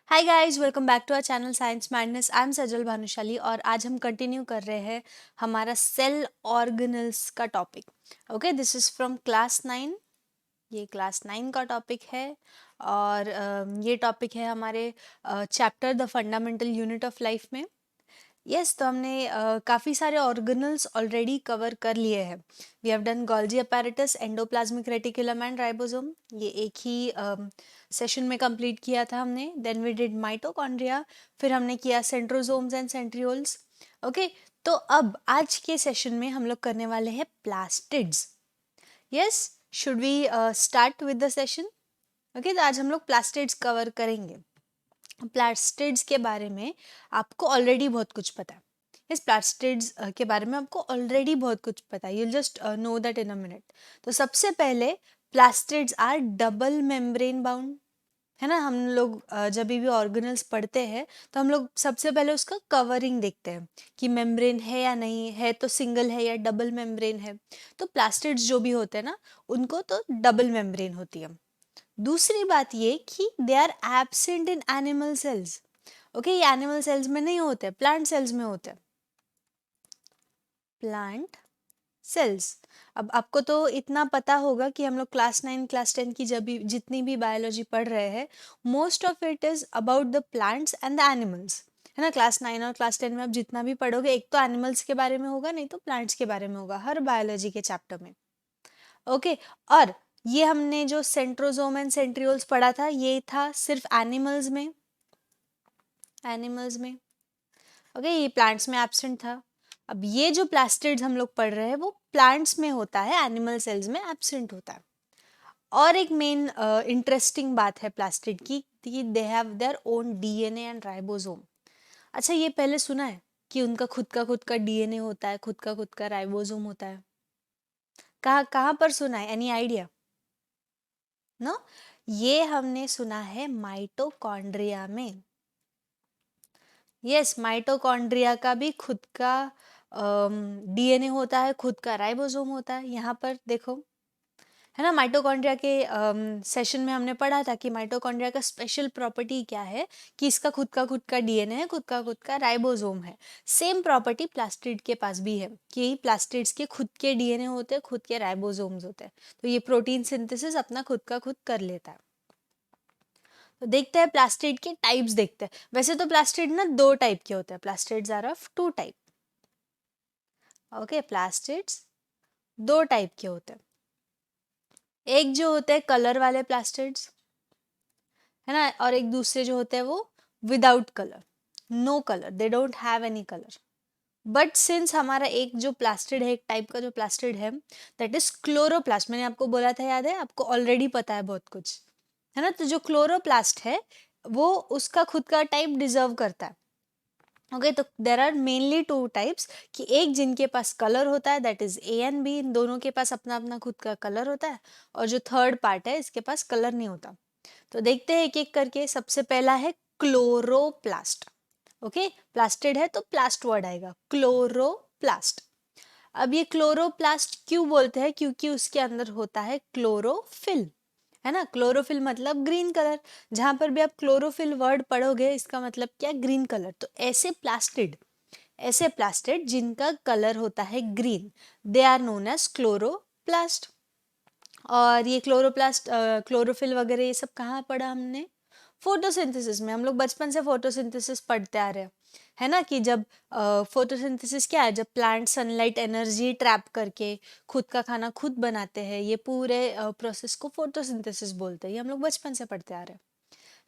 Hi guys, welcome back to our channel Science Madness. I am Sajal Bhanushali और आज हम continue कर रहे हैं हमारा सेल ऑर्गेनल्स का topic. Okay, this is from class 9। ये क्लास 9 का टॉपिक है और ये टॉपिक है हमारे chapter the fundamental unit of life में। यस, तो हमने काफ़ी सारे ऑर्गेनल्स ऑलरेडी कवर कर लिए हैं। We have done Golgi apparatus, endoplasmic reticulum and ribosome. ये एक ही सेशन में कंप्लीट किया था हमने। देन वी डिड माइटोकॉन्ड्रिया, फिर हमने किया सेंट्रोसोम्स एंड सेंट्रियोल्स। ओके, तो अब आज के सेशन में हम लोग करने वाले हैं plastids. Yes, should we start with the session? Okay, तो आज हम लोग प्लास्टिड्स कवर करेंगे। प्लास्टिड्स के बारे में आपको ऑलरेडी बहुत कुछ पता है। इस प्लास्टिड्स के बारे में आपको ऑलरेडी बहुत कुछ पता है। You'll just know that in a minute. तो सबसे पहले plastids are double membrane bound, है ना। हम लोग जब भी ऑर्गेनल्स पढ़ते हैं तो हम लोग सबसे पहले उसका कवरिंग देखते हैं कि मेम्ब्रेन है या नहीं है, तो सिंगल है या डबल मेम्ब्रेन है। तो प्लास्टिड्स जो भी होते हैं ना, उनको तो डबल मेम्ब्रेन होती है। दूसरी बात ये कि they are absent in animal cells. Okay, ये एनिमल सेल्स में नहीं होते, प्लांट सेल्स में होते हैं। Plant cells. अब आपको तो इतना पता होगा कि हम लोग क्लास 9 क्लास 10 की जब भी जितनी भी बायोलॉजी पढ़ रहे हैं, most of it is about the plants and the animals, है ना। क्लास 9 और क्लास 10 में आप जितना भी पढ़ोगे, एक तो एनिमल्स के बारे में होगा, नहीं तो प्लांट्स के बारे में होगा, हर बायोलॉजी के चैप्टर में। ओके, और ये हमने जो सेंट्रोसोम एंड सेंट्रियोल्स पढ़ा था, ये था सिर्फ एनिमल्स में। एनिमल्स में ओके, ये प्लांट्स में एब्सेंट था। अब ये जो प्लास्टिड्स हम लोग पढ़ रहे हैं वो प्लांट्स में होता है, एनिमल सेल्स में एब्सेंट होता है। और एक मेन इंटरेस्टिंग बात है प्लास्टिड की, they have their own DNA and ribosome. अच्छा, ये पहले सुना है कि उनका खुद का डीएनए होता है, खुद का राइबोसोम होता है? कहाँ कहाँ पर सुना है? Any idea? नो, ये हमने सुना है माइटोकॉन्ड्रिया में। यस, माइटोकॉन्ड्रिया का भी खुद का डीएनए होता है, खुद का राइबोसोम होता है। यहाँ पर देखो, है ना। माइटोकॉन्ड्रिया के सेशन में हमने पढ़ा था कि माइटोकॉन्ड्रिया का स्पेशल प्रॉपर्टी क्या है, कि इसका खुद का डीएनए है, खुद का राइबोसोम है। सेम प्रॉपर्टी प्लास्टिड के पास भी है कि प्लास्टिड्स के खुद के डीएनए होते हैं, खुद के राइबोसोम्स होते हैं। तो ये प्रोटीन सिंथेसिस अपना खुद का खुद कर लेता है। तो देखते हैं प्लास्टिड के टाइप्स देखते हैं। वैसे तो प्लास्टिड ना दो टाइप के होते हैं। Plastids are of two type. Okay, plastids दो टाइप के होते हैं। एक जो होते हैं कलर वाले प्लास्टिड्स, है ना, और एक दूसरे जो होते हैं वो without colour, no colour, they don't have any colour. But since हमारा एक जो प्लास्टिड है, एक टाइप का जो प्लास्टिड है, दैट इज क्लोरोप्लास्ट। मैंने आपको बोला था, याद है? आपको ऑलरेडी पता है बहुत कुछ, है ना। तो जो क्लोरोप्लास्ट है वो उसका खुद का टाइप डिजर्व करता है। ओके, तो there are mainly two types, कि एक जिनके पास कलर होता है, that is A and B, इन दोनों के पास अपना अपना खुद का कलर होता है। और जो थर्ड पार्ट है, इसके पास कलर नहीं होता। तो देखते हैं एक एक करके। सबसे पहला है क्लोरोप्लास्ट। ओके, प्लास्टिड है तो प्लास्ट वर्ड आएगा, क्लोरोप्लास्ट। अब ये क्लोरोप्लास्ट क्यों बोलते हैं? क्योंकि उसके अंदर होता है क्लोरोफिल, है ना। क्लोरोफिल मतलब ग्रीन कलर। जहां पर भी आप क्लोरोफिल वर्ड पढ़ोगे, इसका मतलब क्या? Green colour. तो ऐसे प्लास्टिड जिनका कलर होता है green, they are known as chloroplast. और ये क्लोरोप्लास्ट, क्लोरोफिल वगैरह, ये सब कहाँ पढ़ा हमने? फोटोसिंथेसिस में। हम लोग बचपन से फोटोसिंथेसिस पढ़ते आ रहे हैं, है ना। कि जब फोटोसिंथेसिस क्या है? जब प्लांट सनलाइट एनर्जी ट्रैप करके खुद का खाना खुद बनाते हैं, ये पूरे प्रोसेस को फोटोसिंथेसिस बोलते हैं। ये हम लोग बचपन से पढ़ते आ रहे हैं,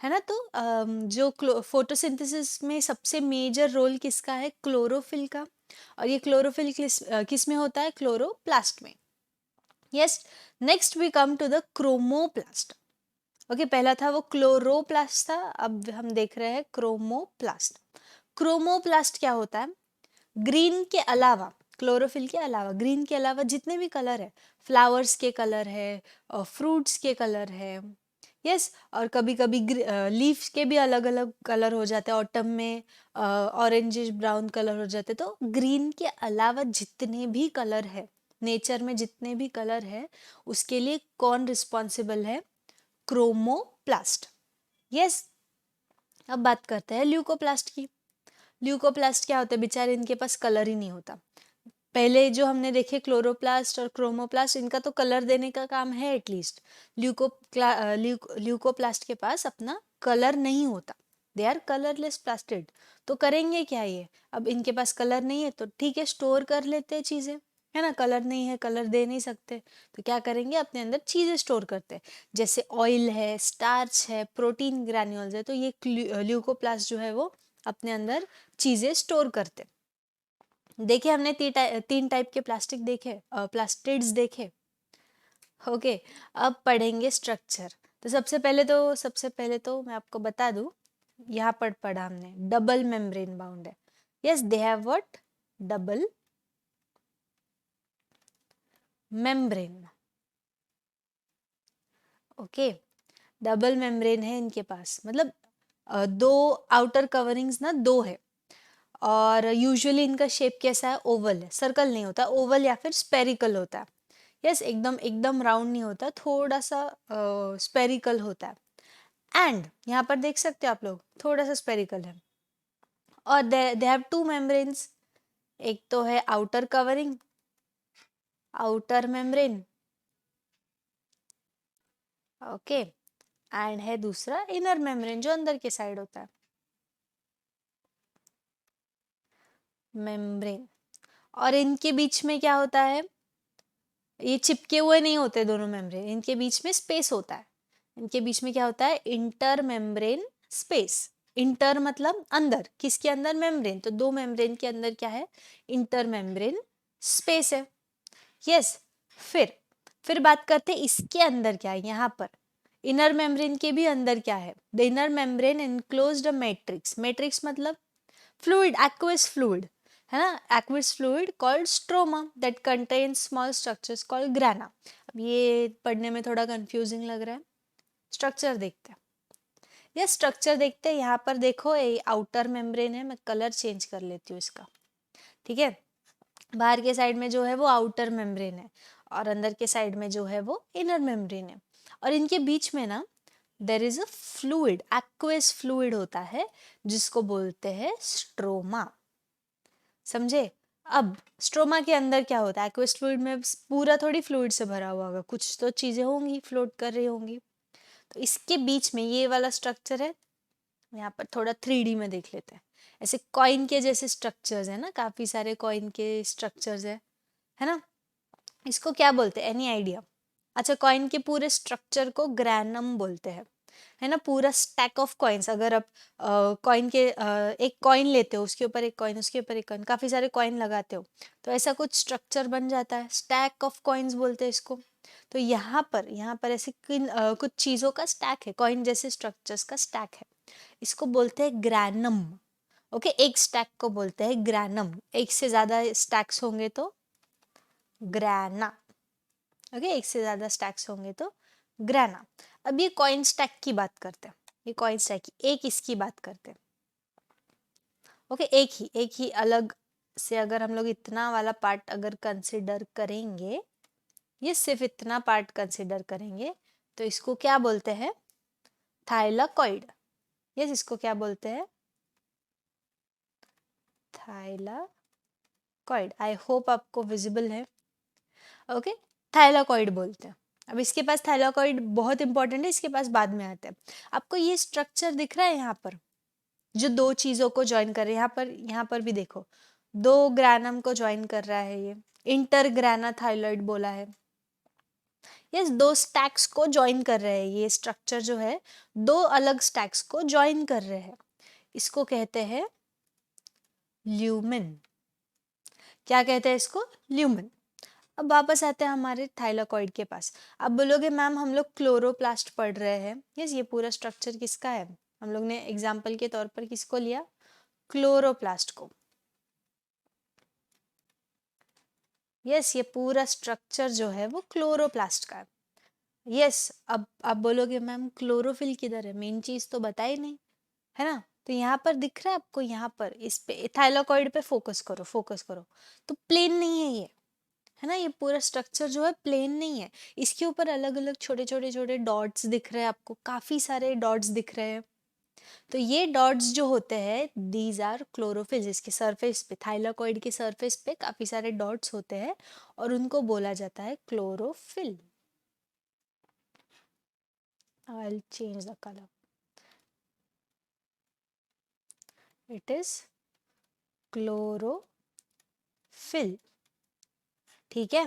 है ना। तो जो फोटोसिंथेसिस में सबसे मेजर रोल किसका है? क्लोरोफिल का। और ये क्लोरोफिल किस में होता है? क्लोरोप्लास्ट में। Yes, next we come to the chromoplast. Okay, पहला था वो क्लोरोप्लास्ट था, अब हम देख रहे हैं क्रोमोप्लास्ट। क्रोमोप्लास्ट क्या होता है? ग्रीन के अलावा, क्लोरोफिल के अलावा, ग्रीन के अलावा जितने भी कलर है, फ्लावर्स के कलर है और फ्रूट्स के कलर है, यस, और कभी कभी लीव्स के भी अलग अलग कलर हो जाते हैं। ऑटम में ऑरेंजिश ब्राउन कलर हो जाते हैं। तो ग्रीन के अलावा जितने भी कलर है, नेचर में जितने भी कलर है, उसके लिए कौन रिस्पॉन्सिबल है? क्रोमोप्लास्ट। यस, अब बात करते हैं ल्यूकोप्लास्ट की। ल्यूकोप्लास्ट क्या होता है, बेचारे इनके पास कलर ही नहीं होता। पहले जो हमने देखे क्लोरोप्लास्ट और क्रोमोप्लास्ट, इनका तो कलर देने का काम है एटलीस्ट। ल्यूकोप्लास्ट के पास अपना कलर नहीं होता, दे आर कलरलेस प्लास्टिड। तो करेंगे क्या ये, अब इनके पास कलर नहीं है तो ठीक है, स्टोर कर लेते हैं चीजें, है ना। कलर नहीं है, कलर दे नहीं सकते, तो क्या करेंगे, अपने अंदर चीजें स्टोर करते हैं। जैसे ऑयल है, स्टार्च है, प्रोटीन ग्रैन्यूल्स है, तो ये ल्यूकोप्लास्ट जो है वो अपने अंदर चीजें स्टोर करते हैं। देखिए हमने तीन टाइप के प्लास्टिक देखे, प्लास्टिड्स देखे। ओके, अब पढ़ेंगे स्ट्रक्चर। तो सबसे पहले तो मैं आपको बता दूं, यहाँ पर पढ़ा हमने डबल मेम्ब्रेन बाउंड है। Yes, they have what, double membrane. Okay, double membrane है इनके पास, मतलब दो आउटर कवरिंग्स ना, दो है। और यूजुअली इनका शेप कैसा है, ओवल है, सर्कल नहीं होता, ओवल या फिर स्पेरिकल होता है। यस, एकदम एकदम राउंड नहीं होता, थोड़ा सा स्पेरिकल होता है। एंड यहाँ पर देख सकते हो आप लोग, थोड़ा सा स्पेरिकल है। और दे हैव टू मेम्ब्रेन्स, एक तो है outer covering, outer membrane, okay, and है दूसरा इनर मेम्ब्रेन जो अंदर के साइड होता है, मेम्ब्रेन। और इनके बीच में क्या होता है, ये चिपके हुए नहीं होते दोनों मेम्ब्रेन, इनके बीच में स्पेस होता है। इनके बीच में क्या होता है, इंटर मेम्ब्रेन स्पेस। इंटर मतलब अंदर, किसके अंदर, मेम्ब्रेन, तो दो मेम्ब्रेन के अंदर क्या है, इंटर मेम्ब्रेन स्पेस है। यस, फिर बात करते हैं इसके अंदर क्या है, यहाँ पर इनर मेम्ब्रेन के भी अंदर क्या है, the inner membrane enclosed a matrix. Matrix मतलब फ्लूइड, aqueous fluid, है ना, aqueous fluid called stroma that contains small structures called grana। अब ये पढ़ने में थोड़ा कंफ्यूजिंग लग रहा है, स्ट्रक्चर देखते हैं। ये स्ट्रक्चर देखते हैं, यहाँ पर देखो ये आउटर मेम्ब्रेन है, मैं कलर चेंज कर लेती हूँ इसका, ठीक है। बाहर के साइड में जो है वो आउटर मेम्ब्रेन है, और अंदर के साइड में जो है वो इनर मेम्ब्रेन है। और इनके बीच में ना there is a fluid, aqueous fluid होता है, जिसको बोलते हैं स्ट्रोमा। समझे। अब स्ट्रोमा के अंदर क्या होता है, एक्वस फ्लूइड में पूरा थोड़ी फ्लूइड से भरा हुआ होगा, कुछ तो चीजें होंगी, फ्लोट कर रही होंगी। तो इसके बीच में ये वाला स्ट्रक्चर है, यहाँ पर थोड़ा 3D में देख लेते हैं। ऐसे कॉइन के जैसे स्ट्रक्चर्स है ना, काफी सारे कॉइन के स्ट्रक्चर्स है ना। इसको क्या बोलते हैं, एनी आइडिया। अच्छा, कॉइन के पूरे स्ट्रक्चर को ग्रैनम बोलते हैं, है ना। पूरा स्टैक ऑफ कॉइन्स, अगर आप कॉइन के एक कॉइन लेते हो, उसके ऊपर एक कॉइन, उसके ऊपर एक कॉइन, काफी सारे कॉइन लगाते हो, तो ऐसा कुछ स्ट्रक्चर बन जाता है, स्टैक ऑफ कॉइन्स बोलते हैं इसको। तो यहाँ पर ऐसे कुछ चीजों का स्टैक है, कॉइन जैसे स्ट्रक्चर्स का स्टैक है, इसको बोलते हैं ग्रैनम। ओके, एक स्टैक को बोलते हैं ग्रैनम, एक से ज्यादा स्टैक्स होंगे तो ग्रैना। ओके, एक से ज्यादा स्टैक्स होंगे तो ग्रैना। अब ये कॉइन स्टैक की बात करते हैं, ये कॉइन स्टैक की एक इसकी बात करते हैं। ओके, एक ही अलग से अगर हम लोग इतना वाला पार्ट अगर कंसिडर करेंगे, ये सिर्फ इतना पार्ट कंसिडर करेंगे, तो इसको क्या बोलते हैं, थाइलाकॉइड। यस, इसको क्या बोलते हैं, थाइलाकॉइड। आई होप आपको विजिबल है। ओके, थाइलाकॉइड बोलते हैं। अब इसके पास थाइलाकॉइड बहुत इंपॉर्टेंट है, इसके पास बाद में आते हैं। आपको ये स्ट्रक्चर दिख रहा है यहाँ पर, जो दो चीजों को ज्वाइन कर रहे हैं, यहाँ पर भी देखो, दो ग्रैनम को ज्वाइन कर रहा है, ये इंटरग्राना थाइलॉइड बोला है। यस, दो स्टैक्स को ज्वाइन कर रहे हैं, ये स्ट्रक्चर जो है दो अलग स्टैक्स को ज्वाइन कर रहे हैं, इसको कहते हैं ल्यूमेन। क्या कहते हैं इसको, ल्यूमेन। अब वापस आते हैं हमारे थाइलाकॉइड के पास। अब बोलोगे मैम हम लोग क्लोरोप्लास्ट पढ़ रहे हैं, यस, ये पूरा स्ट्रक्चर किसका है, हम लोग ने एग्जाम्पल के तौर पर किसको लिया, क्लोरोप्लास्ट को। यस, ये पूरा स्ट्रक्चर जो है वो क्लोरोप्लास्ट का है। यस, अब आप बोलोगे मैम क्लोरोफिल किधर है, मेन चीज तो बताई नहीं, है ना। तो यहाँ पर दिख रहा है आपको, यहाँ पर इस पे थाइलाकॉइड पे फोकस करो, तो प्लेन नहीं है ये, है ना। ये पूरा स्ट्रक्चर जो है प्लेन नहीं है, इसके ऊपर अलग अलग छोटे छोटे छोटे डॉट्स दिख रहे हैं आपको, काफी सारे डॉट्स दिख रहे हैं, तो ये डॉट्स जो होते हैं दीज आर क्लोरोफिल्स, इसके सरफेस पे, थाइलाकॉइड के सरफेस पे काफी सारे डॉट्स होते हैं और उनको बोला जाता है chlorophyll. I'll change the color. It is chlorophyll. ठीक है,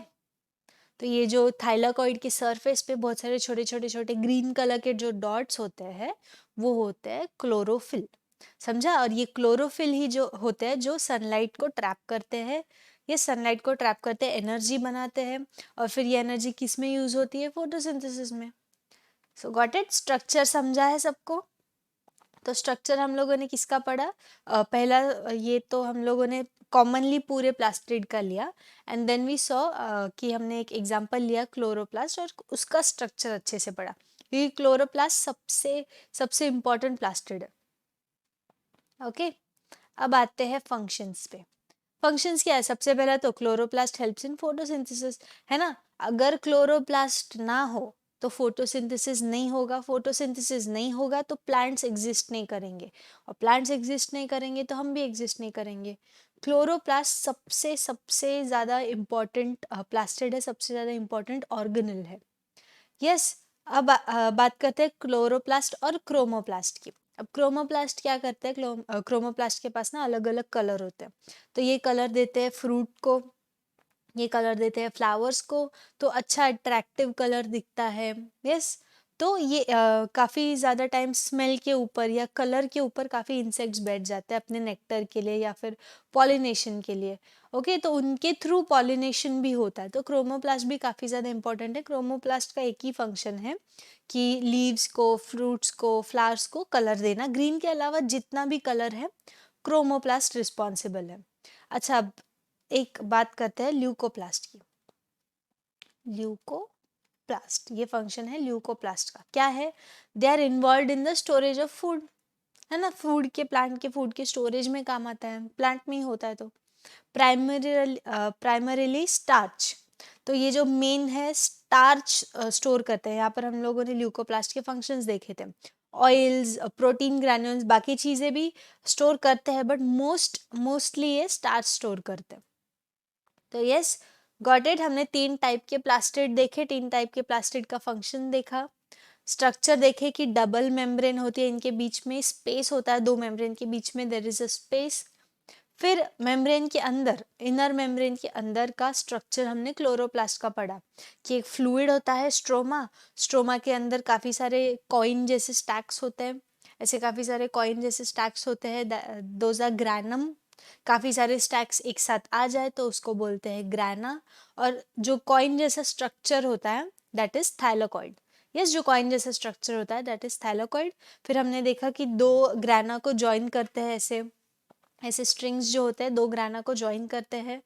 तो ये जो थाइलाकॉइड के सरफेस पे बहुत सारे छोटे छोटे छोटे ग्रीन कलर के जो डॉट्स होते हैं वो होते हैं क्लोरोफिल। समझा? और ये क्लोरोफिल ही जो होते हैं जो सनलाइट को ट्रैप करते हैं, ये सनलाइट को ट्रैप करते हैं, एनर्जी बनाते हैं, और फिर ये एनर्जी किस में यूज होती है? फोटोसिंथेसिस में। सो गॉट इट? स्ट्रक्चर समझा है सबको? तो स्ट्रक्चर हम लोगों ने किसका पढ़ा? पहला ये तो हम लोगों ने कॉमनली पूरे प्लास्टिड का लिया, एंड देन वी सॉ कि हमने एक एग्जांपल लिया क्लोरोप्लास्ट और उसका स्ट्रक्चर अच्छे से पढ़ा, क्योंकि क्लोरोप्लास्ट सबसे सबसे इम्पोर्टेंट प्लास्टिड है। ओके, अब आते हैं फंक्शंस पे। फंक्शंस क्या है? सबसे पहला तो क्लोरोप्लास्ट हेल्प्स इन फोटोसिंथेसिस, है ना? अगर क्लोरोप्लास्ट ना हो तो फोटोसिंथेसिस नहीं होगा, फोटोसिंथेसिस नहीं होगा तो प्लांट्स एग्जिस्ट नहीं करेंगे, और प्लांट्स एग्जिस्ट नहीं करेंगे तो हम भी एग्जिस्ट नहीं करेंगे। क्लोरोप्लास्ट सबसे सबसे ज़्यादा इम्पॉर्टेंट प्लास्टिड है, सबसे ज़्यादा इम्पॉर्टेंट ऑर्गेनल है। यस, अब बात करते हैं क्लोरोप्लास्ट और क्रोमोप्लास्ट की। अब क्रोमोप्लास्ट क्या करते हैं? क्रोमोप्लास्ट के पास ना अलग अलग कलर होते हैं, तो ये कलर देते हैं फ्रूट को, ये कलर देते हैं फ्लावर्स को, तो अच्छा अट्रैक्टिव कलर दिखता है। यस, तो ये काफ़ी ज़्यादा टाइम स्मेल के ऊपर या कलर के ऊपर काफ़ी इंसेक्ट्स बैठ जाते हैं अपने नेक्टर के लिए या फिर पॉलिनेशन के लिए। ओके, तो उनके थ्रू पॉलिनेशन भी होता है, तो क्रोमोप्लास्ट भी काफ़ी ज़्यादा इंपॉर्टेंट है। क्रोमोप्लास्ट का एक ही फंक्शन है कि लीव्स को, फ्रूट्स को, फ्लावर्स को कलर देना। ग्रीन के अलावा जितना भी कलर है क्रोमोप्लास्ट रिस्पॉन्सिबल है। अच्छा, अब एक बात करते हैं ल्यूकोप्लास्ट की। ल्यूकोप्लास्ट, ये फंक्शन है ल्यूकोप्लास्ट का। क्या है? They are involved in the storage of food, है ना? फूड के, प्लांट के फूड के स्टोरेज में काम आता है, प्लांट में ही होता है। तो प्राइमरीली स्टार्च, तो ये जो मेन है स्टार्च स्टोर करते हैं। यहाँ पर हम लोगों ने ल्यूकोप्लास्ट के फंक्शंस देखे थे, ऑयल्स, प्रोटीन ग्रैन्यूल्स, बाकी चीज़ें भी स्टोर करते हैं, बट मोस्टली ये स्टार्च स्टोर करते हैं। तो यस, गॉट इट? हमने 3 टाइप के प्लास्टिड देखे, 3 टाइप के प्लास्टिड का फंक्शन देखा, स्ट्रक्चर देखे कि डबल मेम्ब्रेन होती है, इनके बीच में स्पेस होता है, 2 मेम्ब्रेन के बीच में देयर इज अ स्पेस। फिर मेम्ब्रेन के अंदर, इनर मेम्ब्रेन के अंदर का स्ट्रक्चर हमने क्लोरोप्लास्ट का पढ़ा कि एक फ्लूइड होता है स्ट्रोमा, स्ट्रोमा के अंदर काफ़ी सारे कॉइन जैसे स्टैक्स होते हैं, ऐसे काफ़ी सारे कॉइन जैसे स्टैक्स होते हैं, दोज आर ग्रैनम। काफ़ी सारे स्टैक्स एक साथ आ जाए तो उसको बोलते हैं ग्रैना, और जो कॉइन जैसा स्ट्रक्चर होता है दैट इज थाइलाकॉइड। यस, जो कॉइन जैसा स्ट्रक्चर होता है दैट इज थाइलाकॉइड। फिर हमने देखा कि 2 ग्रैना को ज्वाइन करते हैं, ऐसे ऐसे स्ट्रिंग्स जो होते हैं 2 ग्रैना को ज्वाइन करते हैं,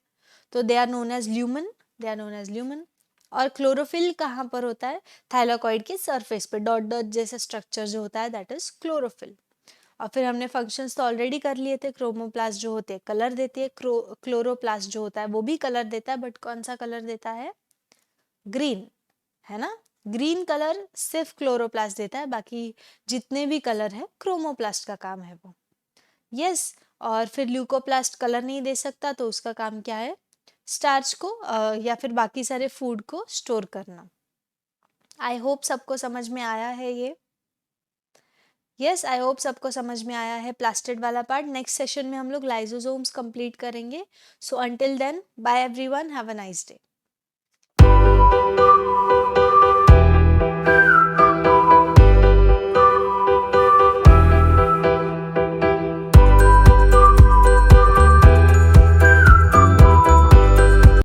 तो they are known as lumen, they are known as lumen. और क्लोरोफिल कहाँ पर होता है? थाइलाकॉइड के सरफेस पे डॉट डॉट जैसा स्ट्रक्चर जो होता है दैट इज क्लोरोफिल। और फिर हमने फंक्शंस तो ऑलरेडी कर लिए थे। क्रोमोप्लास्ट जो होते हैं कलर देती है, क्लोरोप्लास्ट जो होता है वो भी कलर देता है, बट कौन सा कलर देता है? ग्रीन, है ना? ग्रीन कलर सिर्फ क्लोरोप्लास्ट देता है, बाकी जितने भी कलर है क्रोमोप्लास्ट का काम है वो। यस, और फिर ल्यूकोप्लास्ट कलर नहीं दे सकता, तो उसका काम क्या है? स्टार्च को या फिर बाकी सारे फूड को स्टोर करना। आई होप सबको समझ में आया है ये। यस, आई होप सबको समझ में आया है प्लास्टिड वाला पार्ट। नेक्स्ट सेशन में हम लोग लाइसोसोम्स कंप्लीट करेंगे। So until then, bye everyone, have a nice day.